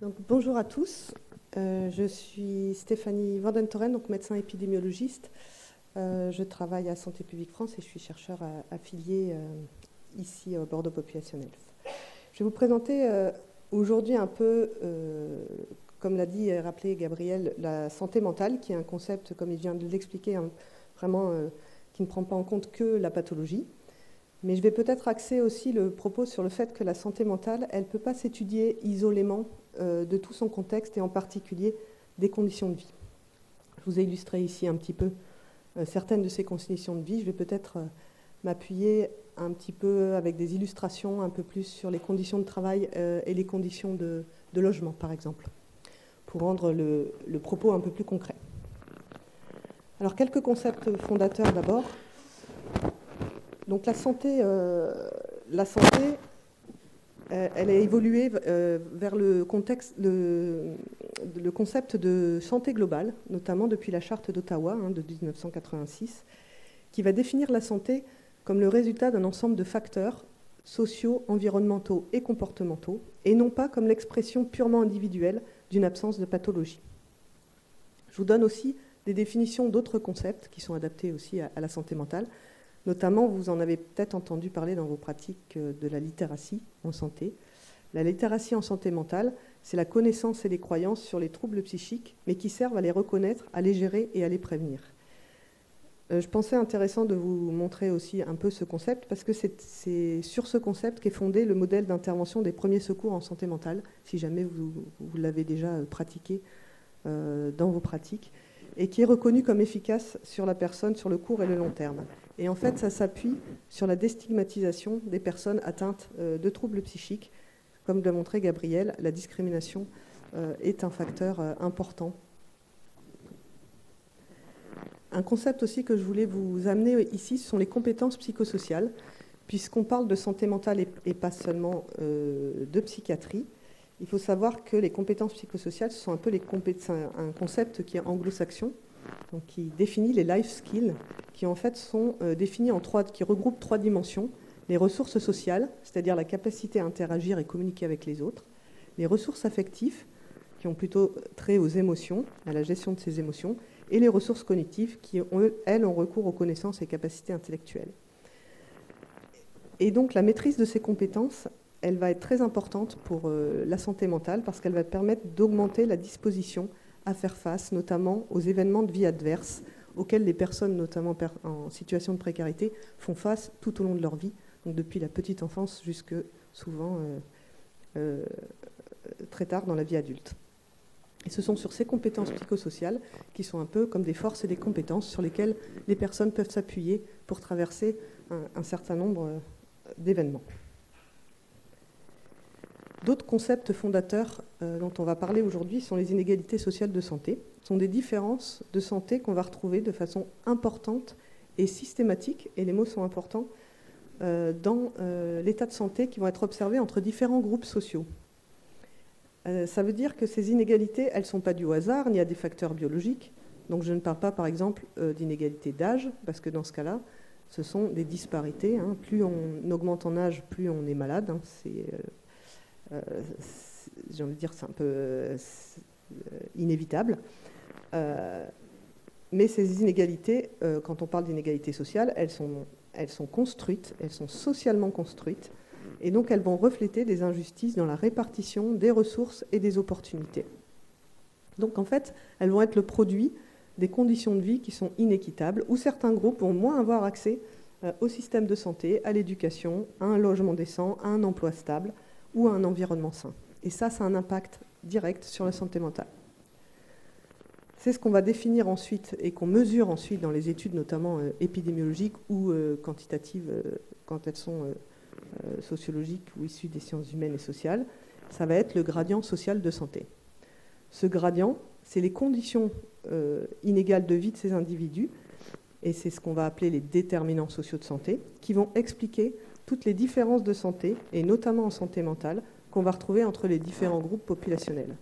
Donc, bonjour à tous, je suis Stéphanie Vandentoren, donc médecin épidémiologiste. Je travaille à Santé publique France et je suis chercheur affilié ici au Bordeaux Population Health. Je vais vous présenter aujourd'hui un peu, comme l'a dit et rappelé Gabriel, la santé mentale, qui est un concept, comme il vient de l'expliquer, vraiment qui ne prend pas en compte que la pathologie. Mais je vais peut-être axer aussi le propos sur le fait que la santé mentale, elle ne peut pas s'étudier isolément de tout son contexte et en particulier des conditions de vie. Je vous ai illustré ici un petit peu certaines de ces conditions de vie. Je vais peut-être m'appuyer un petit peu avec des illustrations un peu plus sur les conditions de travail et les conditions de logement, par exemple, pour rendre le propos un peu plus concret. Alors, quelques concepts fondateurs d'abord. Donc la santé, elle a évolué vers le concept de santé globale, notamment depuis la charte d'Ottawa de 1986, qui va définir la santé comme le résultat d'un ensemble de facteurs sociaux, environnementaux et comportementaux, et non pas comme l'expression purement individuelle d'une absence de pathologie. Je vous donne aussi des définitions d'autres concepts qui sont adaptés aussi à la santé mentale. Notamment, vous en avez peut-être entendu parler dans vos pratiques de la littératie en santé. La littératie en santé mentale, c'est la connaissance et les croyances sur les troubles psychiques, mais qui servent à les reconnaître, à les gérer et à les prévenir. Je pensais intéressant de vous montrer aussi un peu ce concept, parce que c'est sur ce concept qu'est fondé le modèle d'intervention des premiers secours en santé mentale, si jamais vous l'avez déjà pratiqué dans vos pratiques, et qui est reconnu comme efficace sur la personne sur le court et le long terme. Et en fait, ça s'appuie sur la déstigmatisation des personnes atteintes de troubles psychiques. Comme l'a montré Gabriel, la discrimination est un facteur important. Un concept aussi que je voulais vous amener ici, ce sont les compétences psychosociales, puisqu'on parle de santé mentale et pas seulement de psychiatrie. Il faut savoir que les compétences psychosociales, ce sont un peu un concept qui est anglo-saxon, donc qui définit les life skills, qui en fait sont définis qui regroupent trois dimensions: les ressources sociales, c'est-à-dire la capacité à interagir et communiquer avec les autres; les ressources affectives, qui ont plutôt trait aux émotions, à la gestion de ces émotions; et les ressources cognitives, qui, elles, ont recours aux connaissances et capacités intellectuelles. Et donc la maîtrise de ces compétences, elle va être très importante pour la santé mentale, parce qu'elle va permettre d'augmenter la disposition à faire face, notamment aux événements de vie adverses auxquels les personnes, notamment en situation de précarité, font face tout au long de leur vie, donc depuis la petite enfance jusque souvent très tard dans la vie adulte. Et ce sont sur ces compétences psychosociales qui sont un peu comme des forces et des compétences sur lesquelles les personnes peuvent s'appuyer pour traverser un certain nombre d'événements. D'autres concepts fondateurs dont on va parler aujourd'hui sont les inégalités sociales de santé. Ce sont des différences de santé qu'on va retrouver de façon importante et systématique, et les mots sont importants, dans l'état de santé qui vont être observés entre différents groupes sociaux. Ça veut dire que ces inégalités, elles ne sont pas dues au hasard ni à des facteurs biologiques. Donc je ne parle pas, par exemple, d'inégalité d'âge, parce que dans ce cas-là, ce sont des disparités. Plus on augmente en âge, plus on est malade. J'ai envie de dire, c'est un peu inévitable. Mais ces inégalités, quand on parle d'inégalités sociales, elles sont construites, elles sont socialement construites, et donc elles vont refléter des injustices dans la répartition des ressources et des opportunités. Donc en fait, elles vont être le produit des conditions de vie qui sont inéquitables, où certains groupes vont moins avoir accès au système de santé, à l'éducation, à un logement décent, à un emploi stable ou à un environnement sain. Et ça a un impact direct sur la santé mentale. C'est ce qu'on va définir ensuite et qu'on mesure ensuite dans les études, notamment épidémiologiques ou quantitatives, quand elles sont sociologiques ou issues des sciences humaines et sociales. Ça va être le gradient social de santé. Ce gradient, c'est les conditions inégales de vie de ces individus, et c'est ce qu'on va appeler les déterminants sociaux de santé, qui vont expliquer toutes les différences de santé, et notamment en santé mentale, qu'on va retrouver entre les différents groupes populationnels.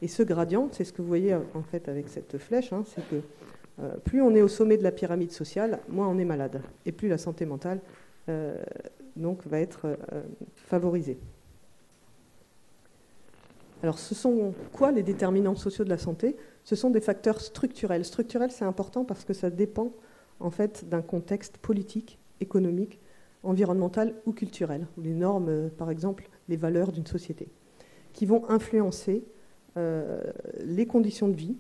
Et ce gradient, c'est ce que vous voyez en fait avec cette flèche, c'est que plus on est au sommet de la pyramide sociale, moins on est malade, et plus la santé mentale donc, va être favorisée. Alors, ce sont quoi les déterminants sociaux de la santé? Ce sont des facteurs structurels. Structurel, c'est important parce que ça dépend en fait d'un contexte politique, économique, environnemental ou culturel. Les normes, par exemple, les valeurs d'une société, qui vont influencer les conditions de vie,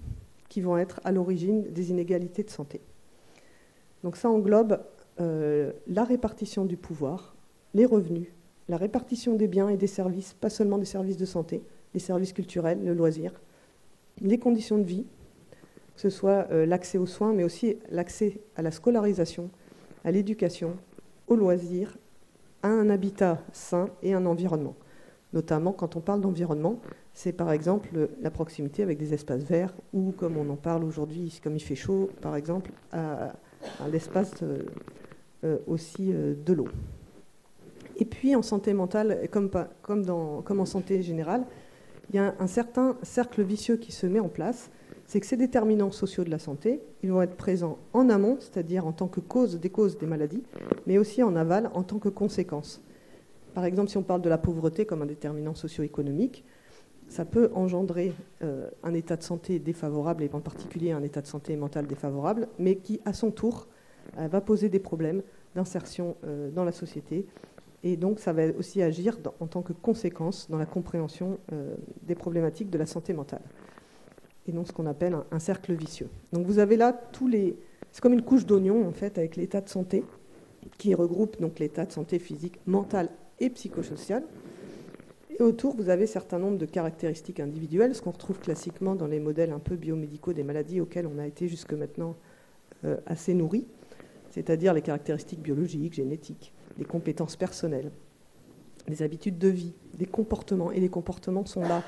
qui vont être à l'origine des inégalités de santé. Donc ça englobe la répartition du pouvoir, les revenus, la répartition des biens et des services, pas seulement des services de santé, les services culturels, le loisir, les conditions de vie, que ce soit l'accès aux soins, mais aussi l'accès à la scolarisation, à l'éducation, aux loisirs, à un habitat sain et un environnement. Notamment, quand on parle d'environnement, c'est par exemple la proximité avec des espaces verts, ou comme on en parle aujourd'hui, comme il fait chaud, par exemple, à l'espace aussi de l'eau. Et puis en santé mentale, comme en santé générale, il y a un certain cercle vicieux qui se met en place. C'est que ces déterminants sociaux de la santé, ils vont être présents en amont, c'est-à-dire en tant que cause des maladies, mais aussi en aval en tant que conséquence. Par exemple, si on parle de la pauvreté comme un déterminant socio-économique, ça peut engendrer un état de santé défavorable, et en particulier un état de santé mentale défavorable, mais qui, à son tour, va poser des problèmes d'insertion dans la société. Et donc, ça va aussi agir en tant que conséquence dans la compréhension des problématiques de la santé mentale. Et donc, ce qu'on appelle un cercle vicieux. Donc, vous avez là c'est comme une couche d'oignon, en fait, avec l'état de santé, qui regroupe donc l'état de santé physique, mentale et psychosociale. Et autour, vous avez un certain nombre de caractéristiques individuelles, ce qu'on retrouve classiquement dans les modèles un peu biomédicaux des maladies auxquels on a été jusque maintenant assez nourris, c'est-à-dire les caractéristiques biologiques, génétiques, des compétences personnelles, des habitudes de vie, des comportements. Et les comportements sont là.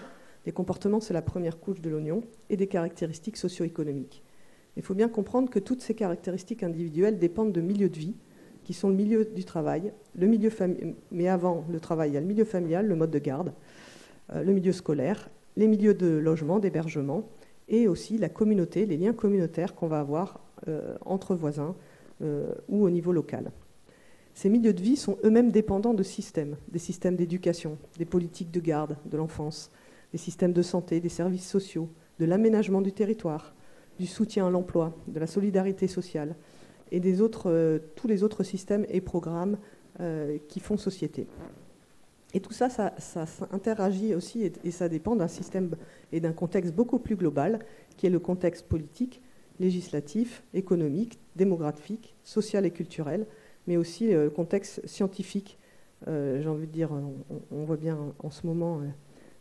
Les comportements, c'est la première couche de l'oignon, et des caractéristiques socio-économiques. Il faut bien comprendre que toutes ces caractéristiques individuelles dépendent de milieux de vie, qui sont le milieu du travail, mais avant le travail, il y a le milieu familial, le mode de garde, le milieu scolaire, les milieux de logement, d'hébergement, et aussi la communauté, les liens communautaires qu'on va avoir entre voisins ou au niveau local. Ces milieux de vie sont eux-mêmes dépendants de systèmes, des systèmes d'éducation, des politiques de garde de l'enfance, des systèmes de santé, des services sociaux, de l'aménagement du territoire, du soutien à l'emploi, de la solidarité sociale et tous les autres systèmes et programmes qui font société. Et tout ça, ça interagit aussi et ça dépend d'un système et d'un contexte beaucoup plus global, qui est le contexte politique, législatif, économique, démographique, social et culturel, mais aussi le contexte scientifique. J'ai envie de dire, on voit bien en ce moment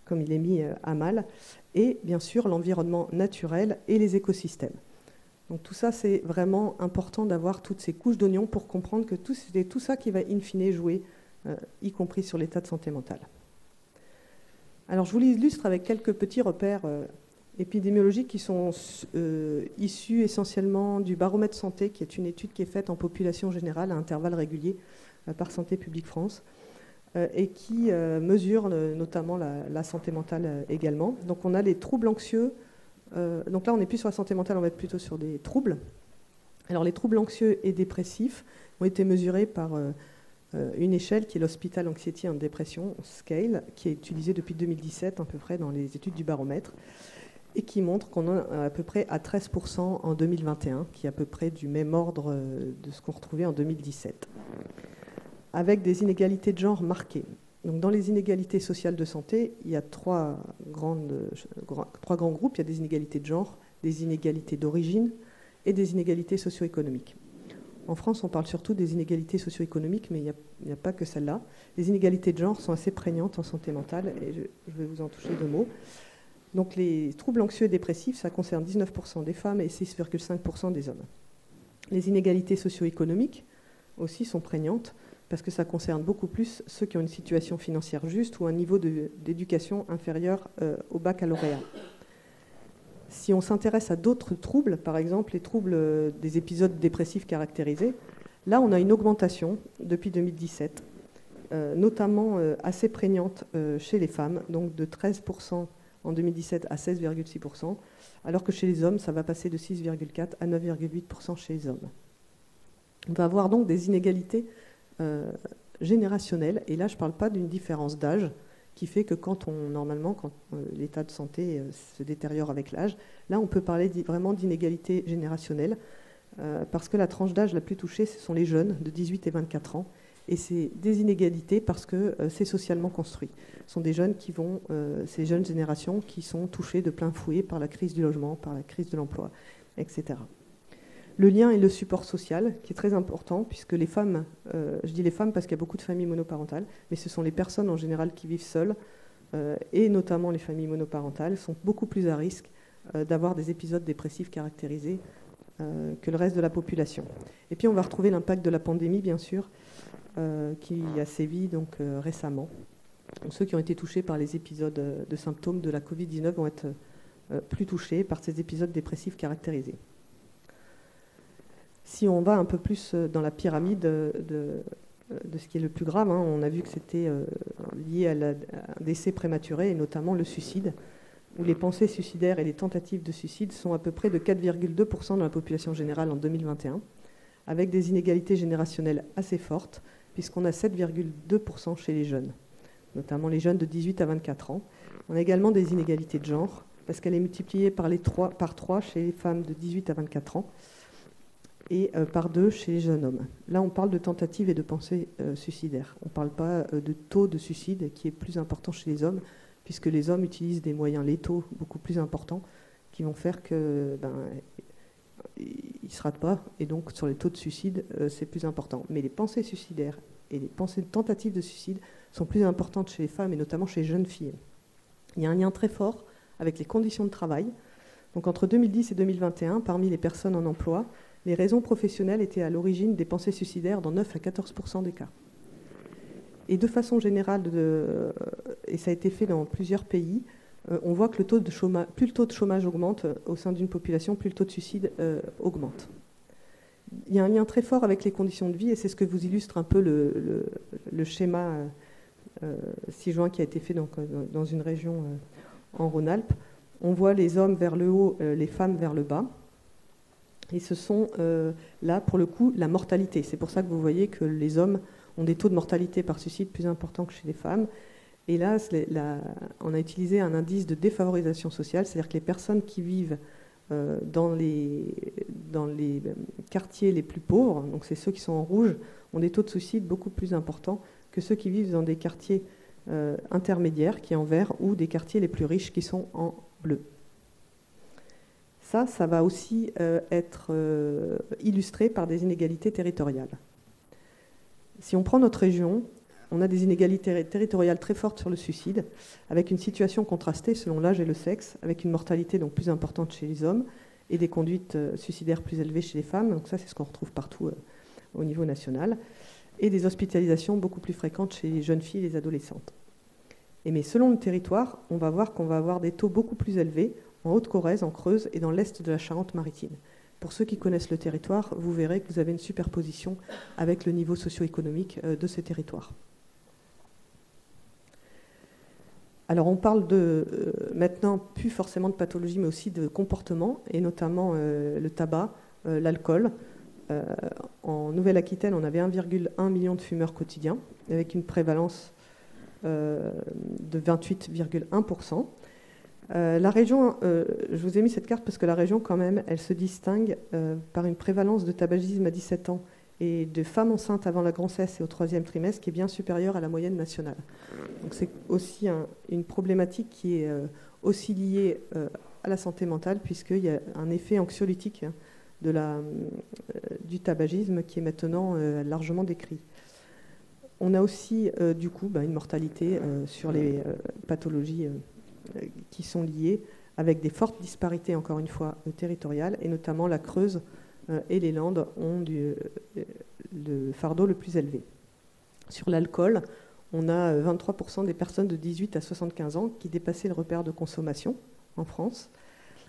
comme il est mis à mal, et bien sûr l'environnement naturel et les écosystèmes. Donc tout ça, c'est vraiment important d'avoir toutes ces couches d'oignons pour comprendre que c'est tout ça qui va in fine jouer, y compris sur l'état de santé mentale. Alors je vous l'illustre avec quelques petits repères épidémiologiques qui sont issus essentiellement du baromètre santé, qui est une étude qui est faite en population générale à intervalles réguliers par Santé publique France, et qui mesure notamment la santé mentale également. Donc on a les troubles anxieux. Donc là, on n'est plus sur la santé mentale, on va être plutôt sur des troubles. Alors les troubles anxieux et dépressifs ont été mesurés par une échelle qui est l'Hospital Anxiety and Depression Scale, qui est utilisée depuis 2017 à peu près dans les études du baromètre, et qui montre qu'on est à peu près à 13% en 2021, qui est à peu près du même ordre de ce qu'on retrouvait en 2017, avec des inégalités de genre marquées. Donc, dans les inégalités sociales de santé, il y a trois grands groupes. Il y a des inégalités de genre, des inégalités d'origine et des inégalités socio-économiques. En France, on parle surtout des inégalités socio-économiques, mais il n'y a pas que celles-là. Les inégalités de genre sont assez prégnantes en santé mentale, et je vais vous en toucher deux mots. Donc, les troubles anxieux et dépressifs, ça concerne 19% des femmes et 6,5% des hommes. Les inégalités socio-économiques aussi sont prégnantes, parce que ça concerne beaucoup plus ceux qui ont une situation financière juste ou un niveau d'éducation inférieur au baccalauréat. Si on s'intéresse à d'autres troubles, par exemple les troubles des épisodes dépressifs caractérisés, là on a une augmentation depuis 2017, notamment assez prégnante chez les femmes, donc de 13% en 2017 à 16,6%, alors que chez les hommes, ça va passer de 6,4% à 9,8% chez les hommes. On va avoir donc des inégalités générationnelles, et là je ne parle pas d'une différence d'âge, qui fait que normalement, quand l'état de santé se détériore avec l'âge, là, on peut parler vraiment d'inégalité générationnelle, parce que la tranche d'âge la plus touchée, ce sont les jeunes de 18 et 24 ans. Et c'est des inégalités parce que c'est socialement construit. Ce sont des jeunes ces jeunes générations qui sont touchées de plein fouet par la crise du logement, par la crise de l'emploi, etc. Le lien et le support social, qui est très important, puisque les femmes, je dis les femmes parce qu'il y a beaucoup de familles monoparentales, mais ce sont les personnes en général qui vivent seules, et notamment les familles monoparentales, sont beaucoup plus à risque d'avoir des épisodes dépressifs caractérisés que le reste de la population. Et puis on va retrouver l'impact de la pandémie, bien sûr, qui a sévi donc, récemment. Donc, ceux qui ont été touchés par les épisodes de symptômes de la Covid-19 vont être plus touchés par ces épisodes dépressifs caractérisés. Si on va un peu plus dans la pyramide de ce qui est le plus grave, on a vu que c'était lié à un décès prématuré, et notamment le suicide, où les pensées suicidaires et les tentatives de suicide sont à peu près de 4,2% de la population générale en 2021, avec des inégalités générationnelles assez fortes, puisqu'on a 7,2% chez les jeunes, notamment les jeunes de 18 à 24 ans. On a également des inégalités de genre, parce qu'elle est multipliée par 3 chez les femmes de 18 à 24 ans, et par 2 chez les jeunes hommes. Là, on parle de tentatives et de pensées suicidaires. On ne parle pas de taux de suicide qui est plus important chez les hommes, puisque les hommes utilisent des moyens létaux beaucoup plus importants qui vont faire que ils ne se ratent pas, et donc sur les taux de suicide, c'est plus important. Mais les pensées suicidaires et les pensées de tentatives de suicide sont plus importantes chez les femmes, et notamment chez les jeunes filles. Il y a un lien très fort avec les conditions de travail. Donc entre 2010 et 2021, parmi les personnes en emploi, les raisons professionnelles étaient à l'origine des pensées suicidaires dans 9 à 14% des cas. Et de façon générale, et ça a été fait dans plusieurs pays, on voit que plus le taux de chômage augmente au sein d'une population, plus le taux de suicide augmente. Il y a un lien très fort avec les conditions de vie, et c'est ce que vous illustre un peu le schéma ci-joint qui a été fait dans une région en Rhône-Alpes. On voit les hommes vers le haut, les femmes vers le bas. Et ce sont là, pour le coup, la mortalité. C'est pour ça que vous voyez que les hommes ont des taux de mortalité par suicide plus importants que chez les femmes. Et là, on a utilisé un indice de défavorisation sociale, c'est-à-dire que les personnes qui vivent dans les quartiers les plus pauvres, donc c'est ceux qui sont en rouge, ont des taux de suicide beaucoup plus importants que ceux qui vivent dans des quartiers intermédiaires, qui est en vert, ou des quartiers les plus riches, qui sont en bleu. Ça va aussi être illustré par des inégalités territoriales. Si on prend notre région, on a des inégalités territoriales très fortes sur le suicide, avec une situation contrastée selon l'âge et le sexe, avec une mortalité donc plus importante chez les hommes et des conduites suicidaires plus élevées chez les femmes. Donc ça, c'est ce qu'on retrouve partout au niveau national, et des hospitalisations beaucoup plus fréquentes chez les jeunes filles et les adolescentes. Mais selon le territoire, on va voir qu'on va avoir des taux beaucoup plus élevés en Haute-Corrèze, en Creuse et dans l'est de la Charente-Maritime. Pour ceux qui connaissent le territoire, vous verrez que vous avez une superposition avec le niveau socio-économique de ces territoires. Alors on parle maintenant plus forcément de pathologie, mais aussi de comportement, et notamment le tabac, l'alcool. En Nouvelle-Aquitaine, on avait 1,1 million de fumeurs quotidiens, avec une prévalence de 28,1%. La région, je vous ai mis cette carte parce que la région, quand même, elle se distingue par une prévalence de tabagisme à 17 ans et de femmes enceintes avant la grossesse et au 3e trimestre qui est bien supérieure à la moyenne nationale. Donc c'est aussi une problématique qui est aussi liée à la santé mentale, puisqu'il y a un effet anxiolytique du tabagisme qui est maintenant largement décrit. On a aussi du coup une mortalité sur les pathologies qui sont liées, avec des fortes disparités, encore une fois, territoriales, et notamment la Creuse et les Landes ont le fardeau le plus élevé. Sur l'alcool, on a 23% des personnes de 18 à 75 ans qui dépassaient le repère de consommation en France,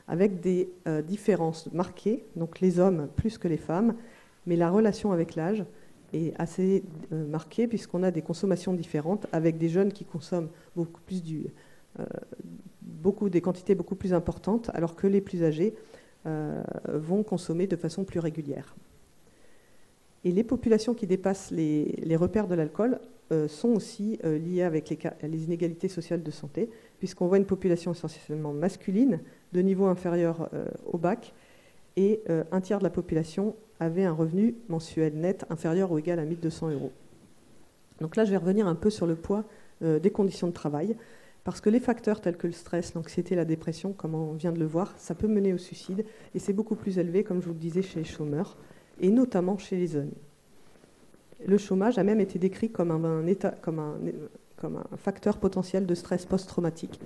avec des différences marquées, donc les hommes plus que les femmes, mais la relation avec l'âge est assez marquée, puisqu'on a des consommations différentes, avec des jeunes qui consomment beaucoup plus des quantités beaucoup plus importantes, alors que les plus âgés vont consommer de façon plus régulière. Et les populations qui dépassent les repères de l'alcool sont aussi liées avec les inégalités sociales de santé, puisqu'on voit une population essentiellement masculine, de niveau inférieur au bac, et un tiers de la population avait un revenu mensuel net inférieur ou égal à 1 200 €. Donc là, je vais revenir un peu sur le poids des conditions de travail, parce que les facteurs tels que le stress, l'anxiété, la dépression, comme on vient de le voir, ça peut mener au suicide, et c'est beaucoup plus élevé, comme je vous le disais, chez les chômeurs, et notamment chez les jeunes. Le chômage a même été décrit comme un facteur potentiel de stress post-traumatique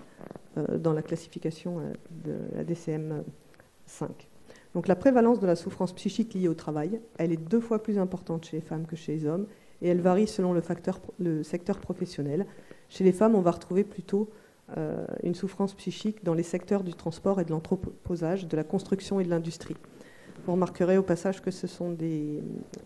dans la classification de la DCM-5. Donc la prévalence de la souffrance psychique liée au travail, elle est 2 fois plus importante chez les femmes que chez les hommes, et elle varie selon le secteur professionnel. Chez les femmes, on va retrouver plutôt une souffrance psychique dans les secteurs du transport et de l'entreposage, de la construction et de l'industrie. Vous remarquerez au passage que ce sont des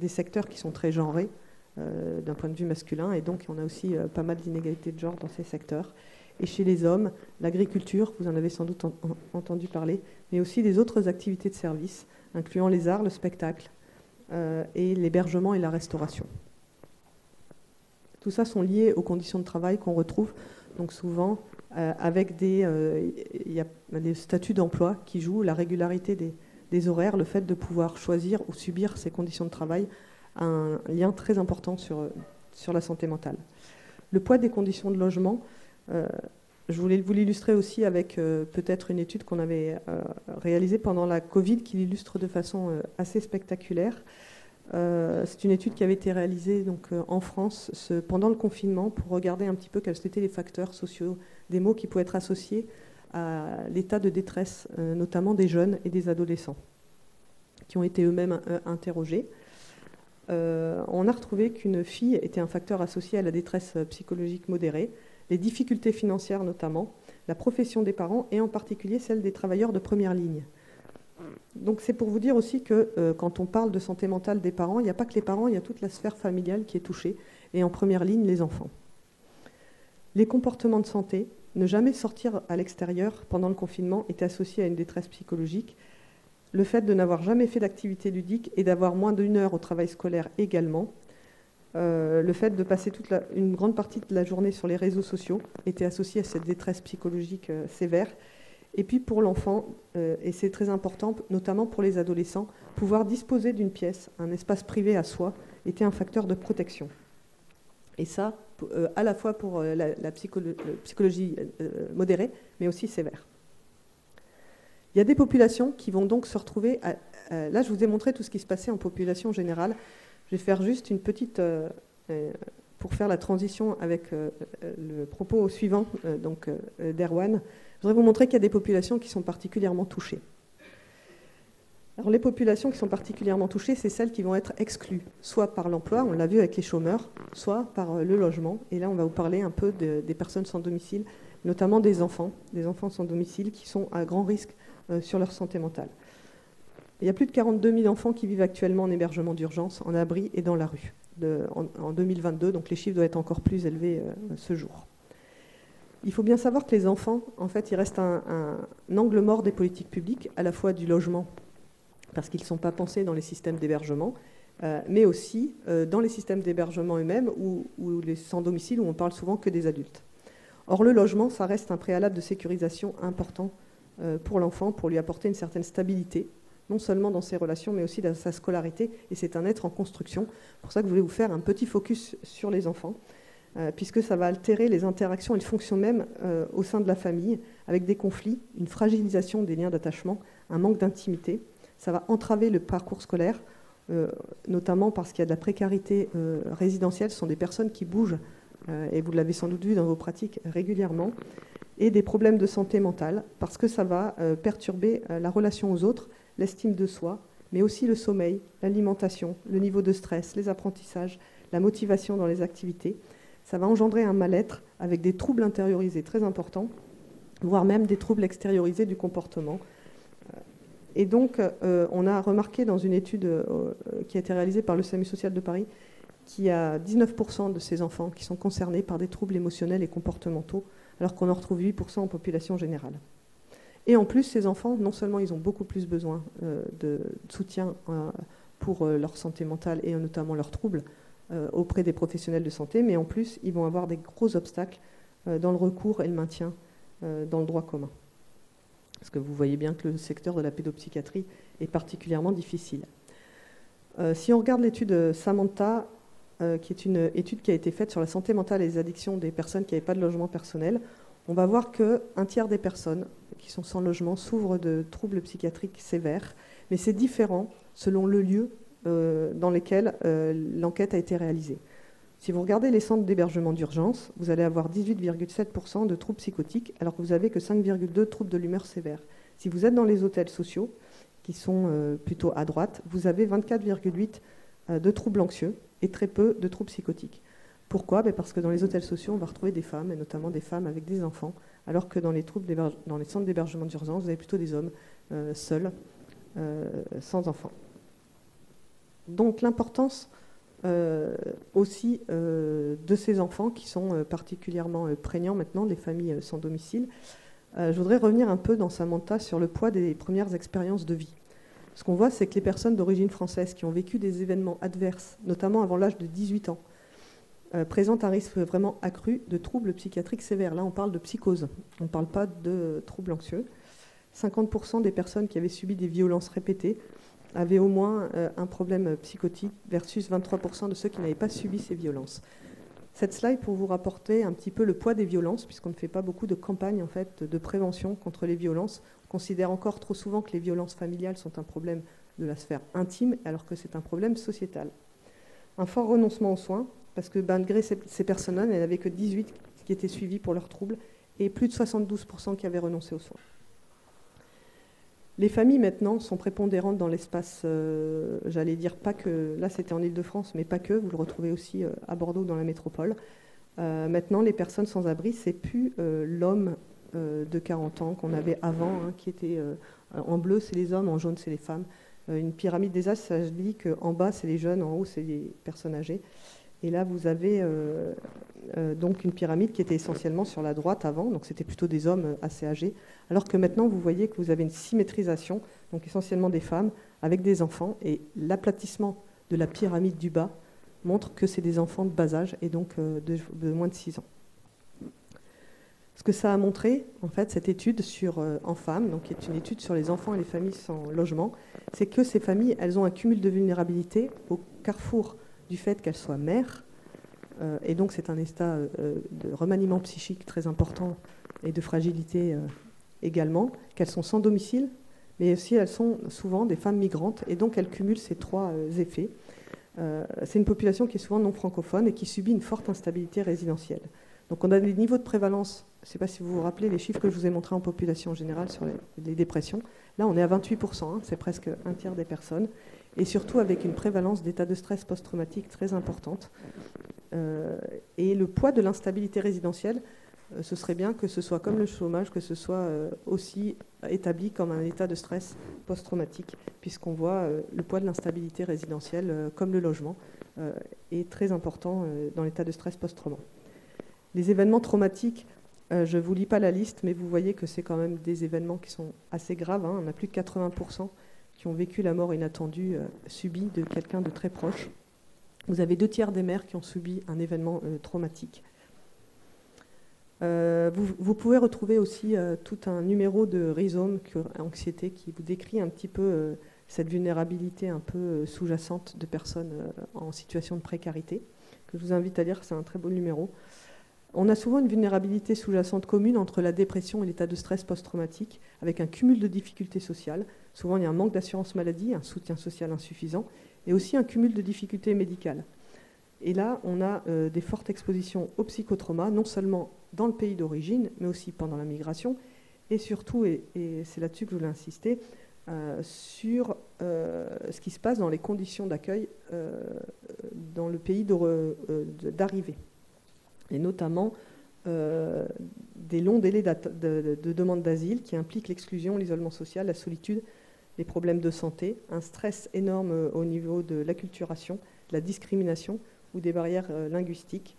secteurs qui sont très genrés d'un point de vue masculin, et donc on a aussi pas mal d'inégalités de genre dans ces secteurs. Et chez les hommes, l'agriculture, vous en avez sans doute entendu parler, mais aussi des autres activités de service, incluant les arts, le spectacle, et l'hébergement et la restauration. Tout ça sont liés aux conditions de travail qu'on retrouve donc souvent avec des statuts d'emploi qui jouent, la régularité des horaires, le fait de pouvoir choisir ou subir ces conditions de travail a un lien très important sur la santé mentale. Le poids des conditions de logement, je voulais vous l'illustrer aussi avec peut-être une étude qu'on avait réalisée pendant la Covid qui l'illustre de façon assez spectaculaire. C'est une étude qui avait été réalisée donc, en France pendant le confinement pour regarder un petit peu quels étaient les facteurs sociaux des maux qui pouvaient être associés à l'état de détresse, notamment des jeunes et des adolescents, qui ont été eux-mêmes interrogés. On a retrouvé qu'une fille était un facteur associé à la détresse psychologique modérée, les difficultés financières notamment, la profession des parents et en particulier celle des travailleurs de première ligne. Donc c'est pour vous dire aussi que quand on parle de santé mentale des parents, il n'y a pas que les parents, il y a toute la sphère familiale qui est touchée, et en première ligne les enfants. Les comportements de santé, ne jamais sortir à l'extérieur pendant le confinement est associé à une détresse psychologique. Le fait de n'avoir jamais fait d'activité ludique et d'avoir moins d'1 heure au travail scolaire également. Le fait de passer une grande partie de la journée sur les réseaux sociaux était associé à cette détresse psychologique sévère. Et puis pour l'enfant, et c'est très important, notamment pour les adolescents, pouvoir disposer d'une pièce, un espace privé à soi, était un facteur de protection. Et ça, à la fois pour la psychologie modérée, mais aussi sévère. Il y a des populations qui vont donc se retrouver... là, je vous ai montré tout ce qui se passait en population générale. Je vais faire juste une petite... pour faire la transition avec le propos suivant d'Erwan. Je voudrais vous montrer qu'il y a des populations qui sont particulièrement touchées. Alors les populations qui sont particulièrement touchées, c'est celles qui vont être exclues, soit par l'emploi, on l'a vu avec les chômeurs, soit par le logement. Et là, on va vous parler un peu des personnes sans domicile, notamment des enfants sans domicile qui sont à grand risque sur leur santé mentale. Il y a plus de 42 000 enfants qui vivent actuellement en hébergement d'urgence, en abri et dans la rue en 2022, donc les chiffres doivent être encore plus élevés ce jour. Il faut bien savoir que les enfants, en fait, ils restent un angle mort des politiques publiques, à la fois du logement, parce qu'ils ne sont pas pensés dans les systèmes d'hébergement, mais aussi dans les systèmes d'hébergement eux-mêmes, ou les sans-domicile, où on parle souvent que des adultes. Or, le logement, ça reste un préalable de sécurisation important pour l'enfant, pour lui apporter une certaine stabilité, non seulement dans ses relations, mais aussi dans sa scolarité, et c'est un être en construction. C'est pour ça que je voulais vous faire un petit focus sur les enfants, puisque ça va altérer les interactions et le fonctionnement même au sein de la famille, avec des conflits, une fragilisation des liens d'attachement, un manque d'intimité. Ça va entraver le parcours scolaire, notamment parce qu'il y a de la précarité résidentielle. Ce sont des personnes qui bougent, et vous l'avez sans doute vu dans vos pratiques régulièrement, et des problèmes de santé mentale, parce que ça va perturber la relation aux autres, l'estime de soi, mais aussi le sommeil, l'alimentation, le niveau de stress, les apprentissages, la motivation dans les activités. Ça va engendrer un mal-être avec des troubles intériorisés très importants, voire même des troubles extériorisés du comportement. Et donc, on a remarqué dans une étude qui a été réalisée par le SAMU social de Paris qu'il y a 19% de ces enfants qui sont concernés par des troubles émotionnels et comportementaux, alors qu'on en retrouve 8% en population générale. Et en plus, ces enfants, non seulement ils ont beaucoup plus besoin de soutien pour leur santé mentale et notamment leurs troubles, auprès des professionnels de santé, mais en plus, ils vont avoir des gros obstacles dans le recours et le maintien dans le droit commun. Parce que vous voyez bien que le secteur de la pédopsychiatrie est particulièrement difficile. Si on regarde l'étude Samantha, qui est une étude qui a été faite sur la santé mentale et les addictions des personnes qui n'avaient pas de logement personnel, on va voir qu'un tiers des personnes qui sont sans logement souffrent de troubles psychiatriques sévères, mais c'est différent selon le lieu dans lequel l'enquête a été réalisée. Si vous regardez les centres d'hébergement d'urgence, vous allez avoir 18,7% de troubles psychotiques, alors que vous n'avez que 5,2% de troubles de l'humeur sévère. Si vous êtes dans les hôtels sociaux, qui sont plutôt à droite, vous avez 24,8% de troubles anxieux et très peu de troubles psychotiques. Pourquoi ? Parce que dans les hôtels sociaux, on va retrouver des femmes, et notamment des femmes avec des enfants, alors que dans les centres d'hébergement d'urgence, vous avez plutôt des hommes seuls, sans enfants. Donc l'importance aussi de ces enfants qui sont particulièrement prégnants maintenant, les familles sans domicile. Je voudrais revenir un peu dans Samantha sur le poids des premières expériences de vie. Ce qu'on voit, c'est que les personnes d'origine française qui ont vécu des événements adverses, notamment avant l'âge de 18 ans, présentent un risque vraiment accru de troubles psychiatriques sévères. Là, on parle de psychose, on ne parle pas de troubles anxieux. 50% des personnes qui avaient subi des violences répétées avaient au moins un problème psychotique versus 23% de ceux qui n'avaient pas subi ces violences. Cette slide pour vous rapporter un petit peu le poids des violences, puisqu'on ne fait pas beaucoup de campagnes en fait, de prévention contre les violences. On considère encore trop souvent que les violences familiales sont un problème de la sphère intime, alors que c'est un problème sociétal. Un fort renoncement aux soins, parce que malgré ces personnes-là, il n'y en avait que 18 qui étaient suivies pour leurs troubles, et plus de 72% qui avaient renoncé aux soins. Les familles, maintenant, sont prépondérantes dans l'espace, j'allais dire pas que, là c'était en Île-de-France, mais pas que, vous le retrouvez aussi à Bordeaux, dans la métropole. Maintenant, les personnes sans abri, c'est plus l'homme de 40 ans qu'on avait avant, hein, qui était en bleu, c'est les hommes, en jaune, c'est les femmes. Une pyramide des âges, ça dit qu'en bas, c'est les jeunes, en haut, c'est les personnes âgées. Et là, vous avez donc une pyramide qui était essentiellement sur la droite avant, donc c'était plutôt des hommes assez âgés, alors que maintenant, vous voyez que vous avez une symétrisation, donc essentiellement des femmes avec des enfants, et l'aplatissement de la pyramide du bas montre que c'est des enfants de bas âge, et donc de moins de 6 ans. Ce que ça a montré, en fait, cette étude sur Enfam, donc qui est une étude sur les enfants et les familles sans logement, c'est que ces familles, elles ont un cumul de vulnérabilité au carrefour du fait qu'elles soient mères, et donc c'est un état de remaniement psychique très important et de fragilité également, qu'elles sont sans domicile, mais aussi elles sont souvent des femmes migrantes, et donc elles cumulent ces trois effets. C'est une population qui est souvent non francophone et qui subit une forte instabilité résidentielle. Donc on a des niveaux de prévalence, je ne sais pas si vous vous rappelez les chiffres que je vous ai montrés en population générale sur les dépressions. Là on est à 28%, hein, c'est presque un tiers des personnes, et surtout avec une prévalence d'état de stress post-traumatique très importante. Et le poids de l'instabilité résidentielle, ce serait bien que ce soit comme le chômage, que ce soit aussi établi comme un état de stress post-traumatique, puisqu'on voit le poids de l'instabilité résidentielle, comme le logement, est très important dans l'état de stress post-traumatique. Les événements traumatiques, je ne vous lis pas la liste, mais vous voyez que c'est quand même des événements qui sont assez graves, hein. On a plus de 80% qui ont vécu la mort inattendue subie de quelqu'un de très proche. Vous avez 2/3 des mères qui ont subi un événement traumatique. Vous pouvez retrouver aussi tout un numéro de Rhizome Anxiété qui vous décrit un petit peu cette vulnérabilité un peu sous-jacente de personnes en situation de précarité, que je vous invite à lire, c'est un très beau numéro. On a souvent une vulnérabilité sous-jacente commune entre la dépression et l'état de stress post-traumatique, avec un cumul de difficultés sociales. Souvent, il y a un manque d'assurance maladie, un soutien social insuffisant, et aussi un cumul de difficultés médicales. Et là, on a des fortes expositions au psychotrauma, non seulement dans le pays d'origine, mais aussi pendant la migration, et surtout, et c'est là-dessus que je voulais insister, sur ce qui se passe dans les conditions d'accueil dans le pays d'arrivée. Et notamment des longs délais de demande d'asile qui impliquent l'exclusion, l'isolement social, la solitude, les problèmes de santé, un stress énorme au niveau de l'acculturation, la discrimination ou des barrières linguistiques,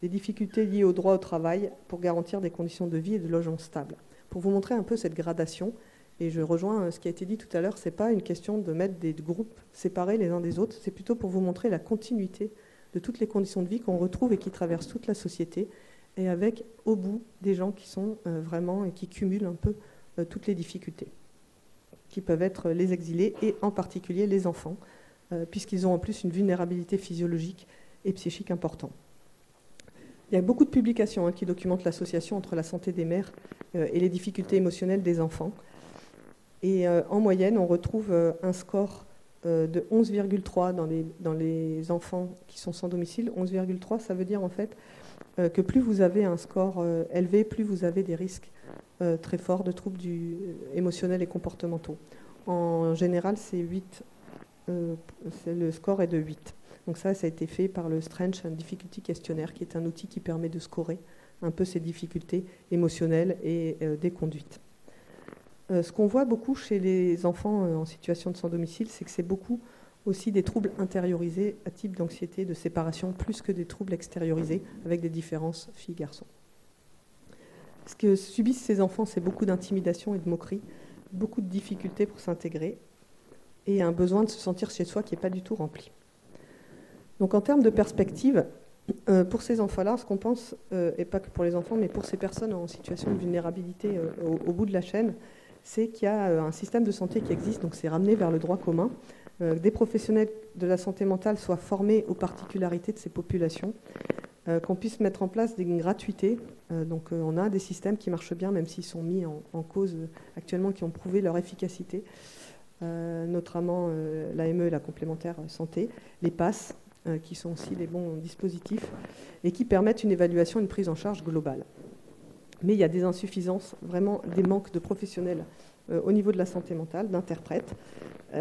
des difficultés liées au droit au travail pour garantir des conditions de vie et de logement stables. Pour vous montrer un peu cette gradation, et je rejoins ce qui a été dit tout à l'heure, ce n'est pas une question de mettre des groupes séparés les uns des autres, c'est plutôt pour vous montrer la continuité de toutes les conditions de vie qu'on retrouve et qui traversent toute la société, et avec au bout des gens qui sont vraiment et qui cumulent un peu toutes les difficultés, qui peuvent être les exilés et en particulier les enfants, puisqu'ils ont en plus une vulnérabilité physiologique et psychique importante. Il y a beaucoup de publications qui documentent l'association entre la santé des mères et les difficultés émotionnelles des enfants. Et en moyenne, on retrouve un score de 11,3 dans les enfants qui sont sans domicile. 11,3, ça veut dire en fait que plus vous avez un score élevé, plus vous avez des risques très forts de troubles émotionnels et comportementaux. En général, c'est 8. Le score est de 8. Donc ça a été fait par le Strengths and Difficulty Questionnaire, qui est un outil qui permet de scorer un peu ces difficultés émotionnelles et des conduites. Ce qu'on voit beaucoup chez les enfants en situation de sans domicile, c'est que c'est beaucoup aussi des troubles intériorisés à type d'anxiété, de séparation, plus que des troubles extériorisés, avec des différences filles-garçons. Ce que subissent ces enfants, c'est beaucoup d'intimidation et de moquerie, beaucoup de difficultés pour s'intégrer, et un besoin de se sentir chez soi qui n'est pas du tout rempli. Donc en termes de perspective, pour ces enfants-là, ce qu'on pense, et pas que pour les enfants, mais pour ces personnes en situation de vulnérabilité au bout de la chaîne, c'est qu'il y a un système de santé qui existe, donc c'est ramené vers le droit commun, des professionnels de la santé mentale soient formés aux particularités de ces populations, qu'on puisse mettre en place des gratuités. Donc on a des systèmes qui marchent bien, même s'ils sont mis en cause actuellement, qui ont prouvé leur efficacité, notamment l'AME et la complémentaire santé, les PASS, qui sont aussi des bons dispositifs, et qui permettent une évaluation et une prise en charge globale. Mais il y a des insuffisances, vraiment des manques de professionnels au niveau de la santé mentale, d'interprètes,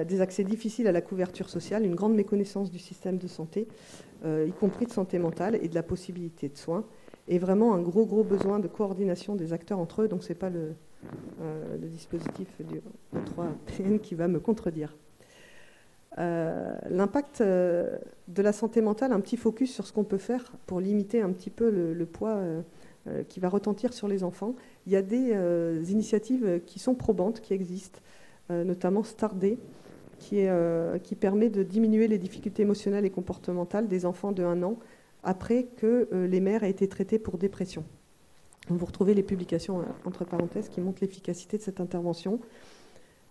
des accès difficiles à la couverture sociale, une grande méconnaissance du système de santé, y compris de santé mentale et de la possibilité de soins, et vraiment un gros besoin de coordination des acteurs entre eux. Donc ce n'est pas le dispositif du 3PN qui va me contredire. L'impact de la santé mentale, un petit focus sur ce qu'on peut faire pour limiter un petit peu le poids qui va retentir sur les enfants. Il y a des initiatives qui sont probantes, qui existent, notamment STARD, qui permet de diminuer les difficultés émotionnelles et comportementales des enfants de 1 an après que les mères aient été traitées pour dépression. Vous retrouvez les publications entre parenthèses qui montrent l'efficacité de cette intervention.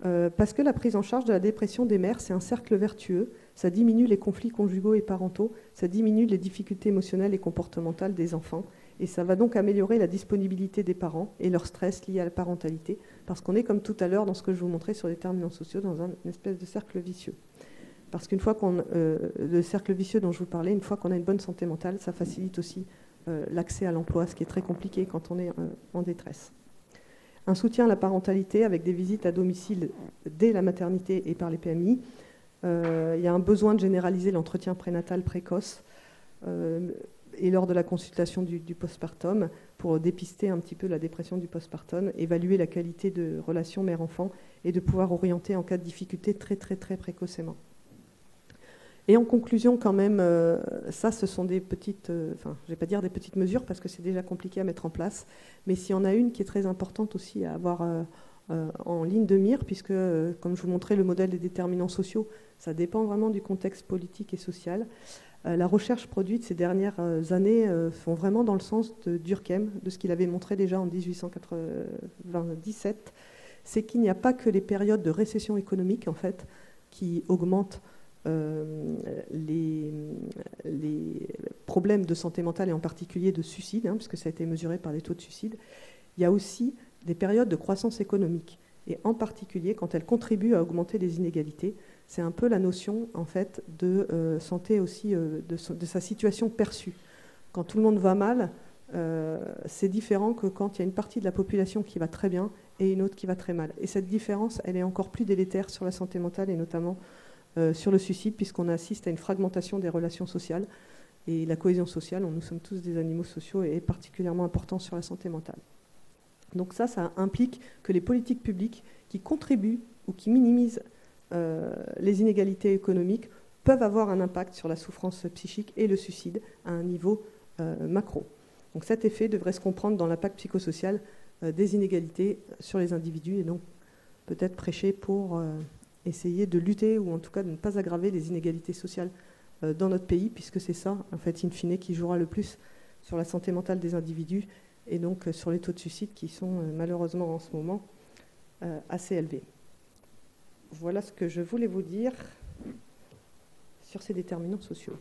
Parce que la prise en charge de la dépression des mères, c'est un cercle vertueux. Ça diminue les conflits conjugaux et parentaux, ça diminue les difficultés émotionnelles et comportementales des enfants, et ça va donc améliorer la disponibilité des parents et leur stress lié à la parentalité, parce qu'on est, comme tout à l'heure, dans ce que je vous montrais sur les déterminants sociaux, dans une espèce de cercle vicieux. Parce qu'une fois le cercle vicieux dont je vous parlais, une fois qu'on a une bonne santé mentale, ça facilite aussi l'accès à l'emploi, ce qui est très compliqué quand on est en détresse. Un soutien à la parentalité avec des visites à domicile dès la maternité et par les PMI. Il y a un besoin de généraliser l'entretien prénatal précoce et lors de la consultation du postpartum pour dépister un petit peu la dépression du postpartum, évaluer la qualité de relation mère-enfant et de pouvoir orienter en cas de difficulté très précocement. Et en conclusion, quand même, ça, ce sont des petites, je ne vais pas dire des petites mesures parce que c'est déjà compliqué à mettre en place, mais s'il y en a une qui est très importante aussi à avoir en ligne de mire, puisque, comme je vous montrais, le modèle des déterminants sociaux, ça dépend vraiment du contexte politique et social. La recherche produite ces dernières années font vraiment dans le sens de Durkheim, de ce qu'il avait montré déjà en 1897, c'est qu'il n'y a pas que les périodes de récession économique, en fait, qui augmentent les problèmes de santé mentale et en particulier de suicide, puisque ça a été mesuré par les taux de suicide. Il y a aussi des périodes de croissance économique, et en particulier quand elles contribuent à augmenter les inégalités. C'est un peu la notion en fait de santé aussi, de sa situation perçue. Quand tout le monde va mal, c'est différent que quand il y a une partie de la population qui va très bien et une autre qui va très mal. Et cette différence, elle est encore plus délétère sur la santé mentale et notamment sur le suicide, puisqu'on assiste à une fragmentation des relations sociales. Et la cohésion sociale, nous sommes tous des animaux sociaux, est particulièrement important sur la santé mentale. Donc ça implique que les politiques publiques qui contribuent ou qui minimisent les inégalités économiques peuvent avoir un impact sur la souffrance psychique et le suicide à un niveau macro. Donc cet effet devrait se comprendre dans l'impact psychosocial des inégalités sur les individus et donc peut-être prêcher pour essayer de lutter ou en tout cas de ne pas aggraver les inégalités sociales dans notre pays, puisque c'est ça, en fait, in fine, qui jouera le plus sur la santé mentale des individus et donc sur les taux de suicide qui sont malheureusement en ce moment assez élevés. Voilà ce que je voulais vous dire sur ces déterminants sociaux.